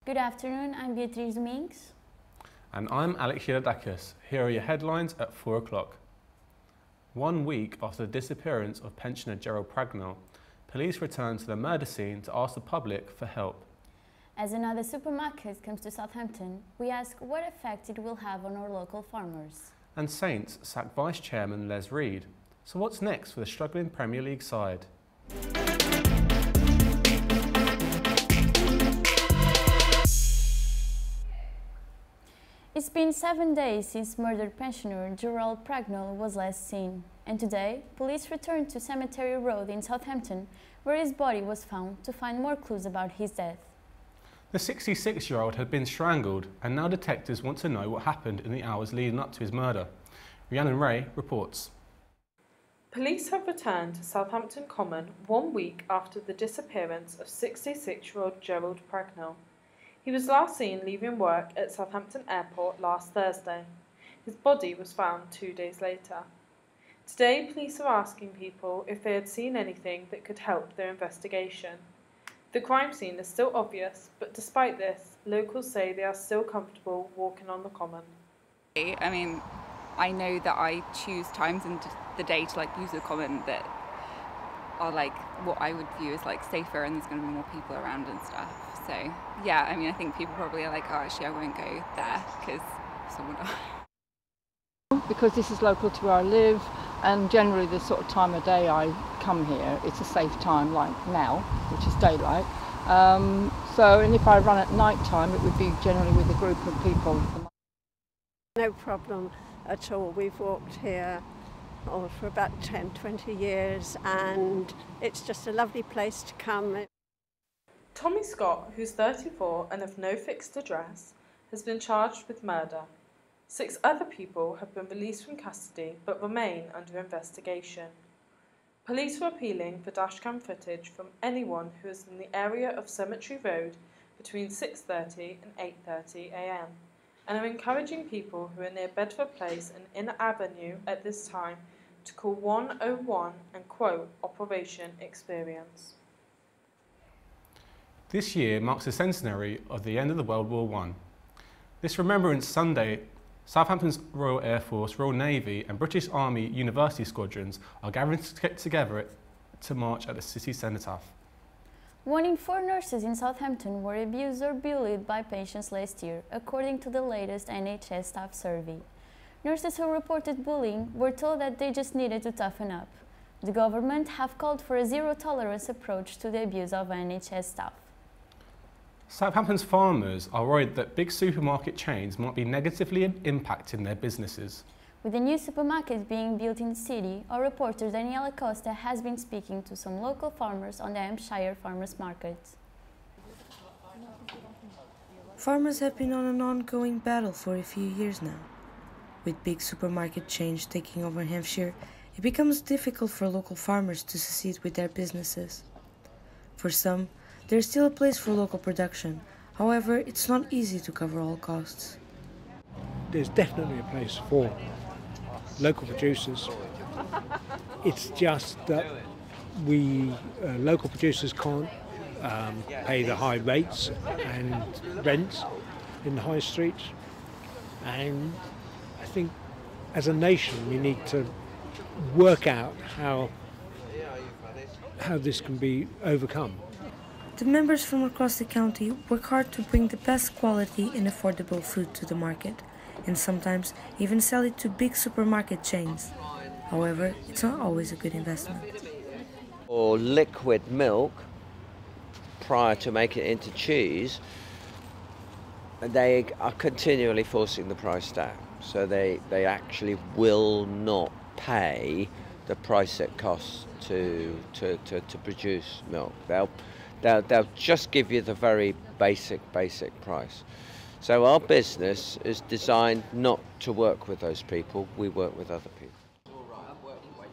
Good afternoon, I'm Beatriz Domingues. And I'm Alex Yildirakis. Here are your headlines at 4 o'clock. 1 week after the disappearance of pensioner Gerald Pragnell, police returned to the murder scene to ask the public for help. As another supermarket comes to Southampton, we ask what effect it will have on our local farmers. And Saints sack Vice Chairman Les Reed. So what's next for the struggling Premier League side? It's been 7 days since murdered pensioner Gerald Pragnell was last seen, and today police returned to Cemetery Road in Southampton, where his body was found, to find more clues about his death. The 66-year-old had been strangled, and now detectives want to know what happened in the hours leading up to his murder. Rhiannon Ray reports. Police have returned to Southampton Common 1 week after the disappearance of 66-year-old Gerald Pragnell. He was last seen leaving work at Southampton Airport last Thursday. His body was found 2 days later. Today, police are asking people if they had seen anything that could help their investigation. The crime scene is still obvious, but despite this, locals say they are still comfortable walking on the common. I mean, I know that I choose times in the day to use the common that are what I would view as safer, and there's going to be more people around and stuff. So yeah, I mean, I think people probably are oh, actually I won't go there because someone died. Because this is local to where I live, and generally the sort of time of day I come here, it's a safe time like now, which is daylight. And if I run at night time, it would be generally with a group of people. No problem at all. We've walked here for about 10-20 years, and it's just a lovely place to come. Tommy Scott, who's 34 and of no fixed address, has been charged with murder. 6 other people have been released from custody but remain under investigation. Police were appealing for dashcam footage from anyone who is in the area of Cemetery Road between 6:30 and 8:30 a.m. and are encouraging people who are near Bedford Place and Inner Avenue at this time to call 101 and quote Operation Experience. This year marks the centenary of the end of the World War I. This Remembrance Sunday, Southampton's Royal Air Force, Royal Navy and British Army University squadrons are gathering together to march at the city cenotaph. 1 in 4 nurses in Southampton were abused or bullied by patients last year, according to the latest NHS staff survey. Nurses who reported bullying were told that they just needed to toughen up. The government have called for a zero-tolerance approach to the abuse of NHS staff. Southampton's farmers are worried that big supermarket chains might be negatively impacting their businesses. With the new supermarket being built in the city, our reporter Daniela Costa has been speaking to some local farmers on the Hampshire Farmers Market. Farmers have been on an ongoing battle for a few years now. With big supermarket chains taking over Hampshire, it becomes difficult for local farmers to succeed with their businesses. For some, there's still a place for local production. However, it's not easy to cover all costs. There's definitely a place for local producers. It's just that we local producers can't pay the high rates and rents in the high streets. And I think as a nation we need to work out how this can be overcome. The members from across the county work hard to bring the best quality and affordable food to the market, and sometimes even sell it to big supermarket chains. However, it's not always a good investment. Or liquid milk, prior to making it into cheese, they are continually forcing the price down. So they actually will not pay the price it costs to produce milk. They'll just give you the very basic price. So our business is designed not to work with those people, we work with other people.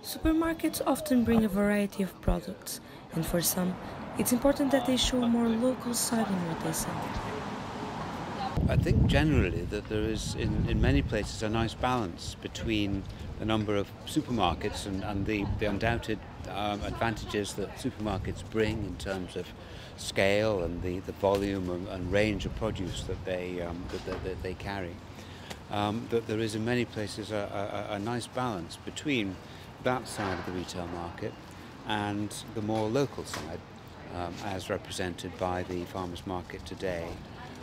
Supermarkets often bring a variety of products, and for some, it's important that they show a more local side in what they sell. I think generally that there is, in many places, a nice balance between the number of supermarkets and the undoubted advantages that supermarkets bring in terms of scale and the volume and range of produce that they carry. That there is in many places a nice balance between that side of the retail market and the more local side, as represented by the farmers market today,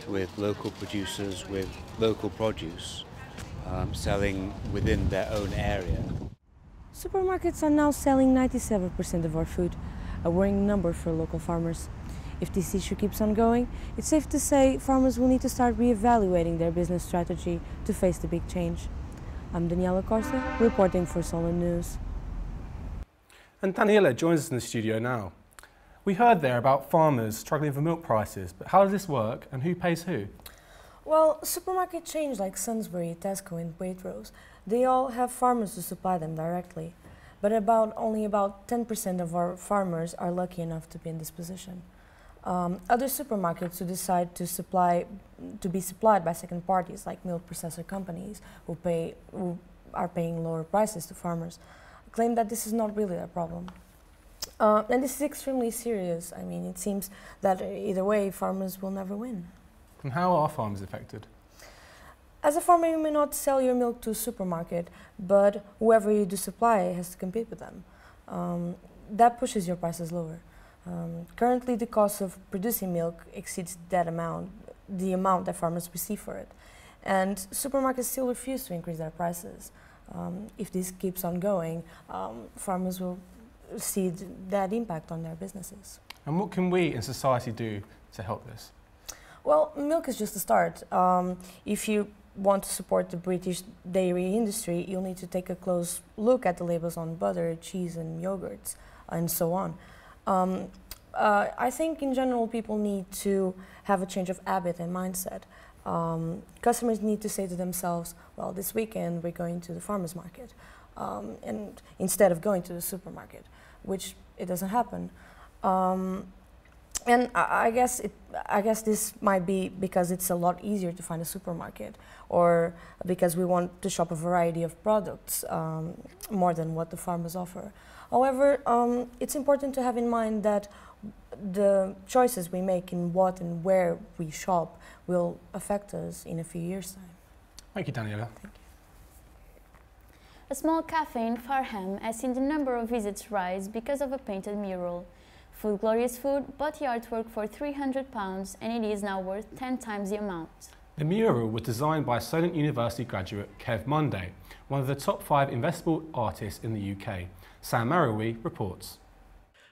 with local producers with local produce selling within their own area. Supermarkets are now selling 97% of our food, a worrying number for local farmers. If this issue keeps on going, it's safe to say farmers will need to start re-evaluating their business strategy to face the big change. I'm Daniela Corsa, reporting for Solent News. And Daniela joins us in the studio now. We heard there about farmers struggling for milk prices, but how does this work and who pays who? Well, supermarket chains like Sainsbury, Tesco and Waitrose, they all have farmers to supply them directly. But only about 10% of our farmers are lucky enough to be in this position. Other supermarkets who decide to be supplied by second parties, like milk processor companies, who are paying lower prices to farmers, claim that this is not really a problem. And this is extremely serious. I mean, it seems that either way, farmers will never win. And how are farmers affected? As a farmer, you may not sell your milk to a supermarket, but whoever you do supply has to compete with them. That pushes your prices lower. Currently, the cost of producing milk exceeds the amount that farmers receive for it. And supermarkets still refuse to increase their prices. If this keeps on going, farmers will see that impact on their businesses. And what can we in society do to help this? Well, milk is just a start. If you want to support the British dairy industry, you'll need to take a close look at the labels on butter, cheese and yogurts and so on. I think in general people need to have a change of habit and mindset. Customers need to say to themselves, well, this weekend we're going to the farmer's market, and instead of going to the supermarket, which it doesn't happen. And I guess this might be because it's a lot easier to find a supermarket, or because we want to shop a variety of products more than what the farmers offer. However, it's important to have in mind that the choices we make in what and where we shop will affect us in a few years' time. Thank you, Daniela. Thank you. A small cafe in Farnham has seen the number of visits rise because of a painted mural. Food Glorious Food bought the artwork for £300 and it is now worth 10 times the amount. The mural was designed by Solent University graduate Kev Monday, one of the top 5 investable artists in the UK. Sam Marrowy reports.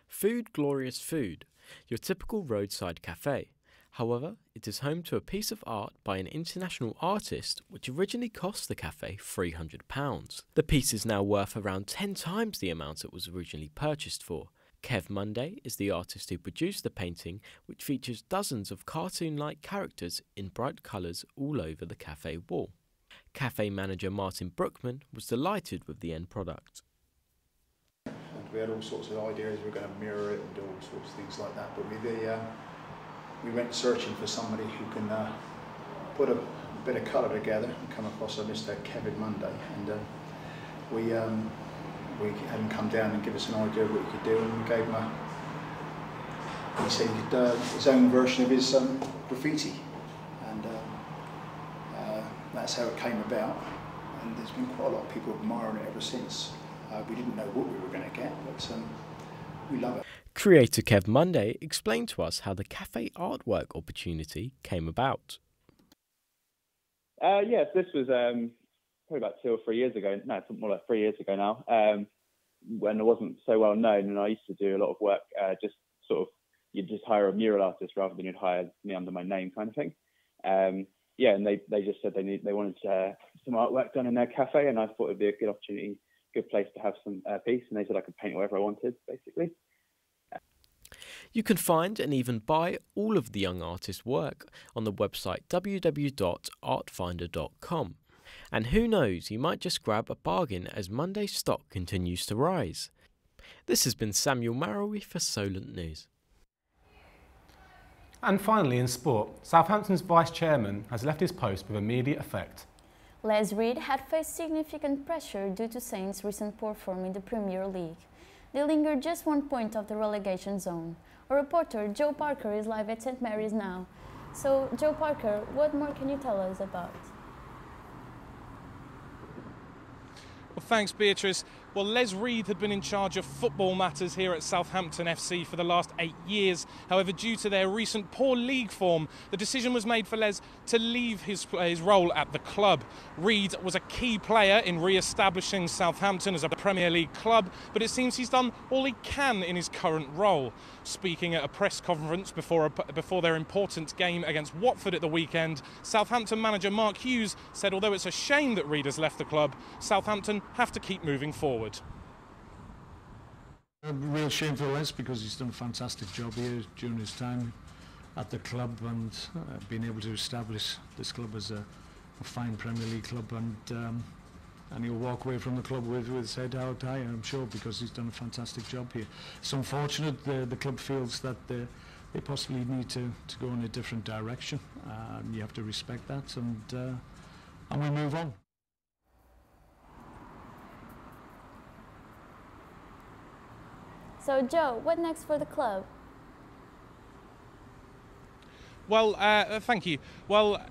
Food Glorious Food, your typical roadside cafe. However, it is home to a piece of art by an international artist which originally cost the cafe £300. The piece is now worth around 10 times the amount it was originally purchased for. Kev Monday is the artist who produced the painting, which features dozens of cartoon-like characters in bright colours all over the cafe wall. Cafe manager Martin Brookman was delighted with the end product. We had all sorts of ideas, we were going to mirror it and do all sorts of things like that, but we went searching for somebody who can put a bit of colour together and come across a Mr. Kevin Monday, and we had him come down and give us an idea of what he could do, and we gave him he said he could his own version of his graffiti, and that's how it came about, and there's been quite a lot of people admiring it ever since. We didn't know what we were going to get, but we love it. Creator Kev Monday explained to us how the cafe artwork opportunity came about. Yes, this was probably about 2 or 3 years ago. No, it's more like 3 years ago now. When I wasn't so well known, and I used to do a lot of work. Just sort of, you'd just hire a mural artist rather than you'd hire me under my name, kind of thing. Yeah, and they just said they wanted some artwork done in their cafe, and I thought it'd be a good opportunity, good place to have some piece. And they said I could paint whatever I wanted, basically. You can find and even buy all of the young artist's work on the website www.artfinder.com. And who knows, you might just grab a bargain as Monday's stock continues to rise. This has been Samuel Marrowy for Solent News. And finally in sport, Southampton's vice chairman has left his post with immediate effect. Les Reed had faced significant pressure due to Saints' recent poor form in the Premier League. They linger just 1 point off the relegation zone. Our reporter Joe Parker is live at St Mary's now. So, Joe Parker, what more can you tell us about? Well, thanks, Beatrice. Well, Les Reed had been in charge of football matters here at Southampton FC for the last 8 years. However, due to their recent poor league form, the decision was made for Les to leave his role at the club. Reed was a key player in re-establishing Southampton as a Premier League club, but it seems he's done all he can in his current role. Speaking at a press conference before their important game against Watford at the weekend, Southampton manager Mark Hughes said although it's a shame that Reed has left the club, Southampton have to keep moving forward. A real shame for Les because he's done a fantastic job here during his time at the club and been able to establish this club as a fine Premier League club, and he'll walk away from the club with his head held high, I'm sure, because he's done a fantastic job here. It's unfortunate the club feels that they possibly need to go in a different direction. You have to respect that, and we move on. So, Joe, what next for the club? Well, thank you. Well,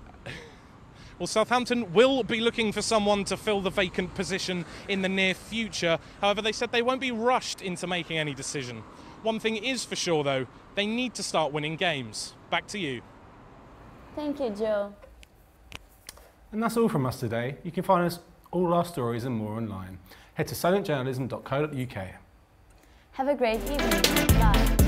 Southampton will be looking for someone to fill the vacant position in the near future. However, they said they won't be rushed into making any decision. One thing is for sure, though, they need to start winning games. Back to you. Thank you, Joe. And that's all from us today. You can find us all our stories and more online. Head to solentjournalism.co.uk. Have a great evening. Bye.